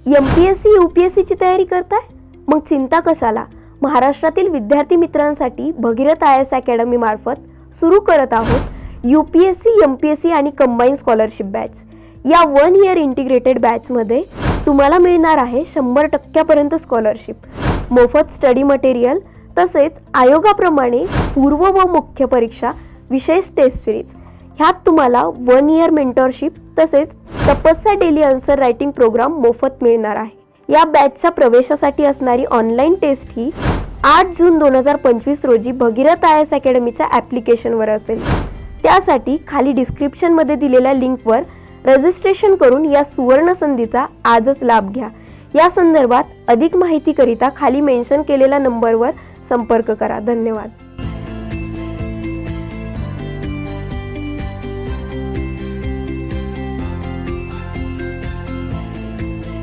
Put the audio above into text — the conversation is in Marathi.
MPSC UPSC ची तयारी करताय? मग चिंता कशाला. महाराष्ट्रातील विद्यार्थी मित्रांसाठी भगीरथ IAS अकॅडमी मार्फत सुरू करत आहोत UPSC MPSC आणि कंबाईन स्कॉलरशिप बॅच. या 1 इयर इंटिग्रेटेड बॅचमध्ये तुम्हाला मिळणार आहे 100% स्कॉलरशिप, मोफत स्टडी मटेरियल, तसेच आयोगाप्रमाणे पूर्व व मुख्य परीक्षा, विशेष टेस्ट सिरीज. ह्यात तुम्हाला 1 इयर मेंटरशिप तसेच तपस्या डेली आन्सर रायटिंग प्रोग्राम मोफत मिळणार आहे. या बॅचच्या प्रवेशासाठी असणारी ऑनलाईन टेस्ट ही 8 जून 2025 रोजी भगीरथ IAS अकॅडमीच्या ॲप्लिकेशनवर असेल. त्यासाठी खाली डिस्क्रिप्शनमध्ये दिलेल्या लिंकवर रजिस्ट्रेशन करून या सुवर्ण संधीचा आजच लाभ घ्या. या संदर्भात अधिक माहितीकरिता खाली मेन्शन केलेल्या नंबरवर संपर्क करा. धन्यवाद.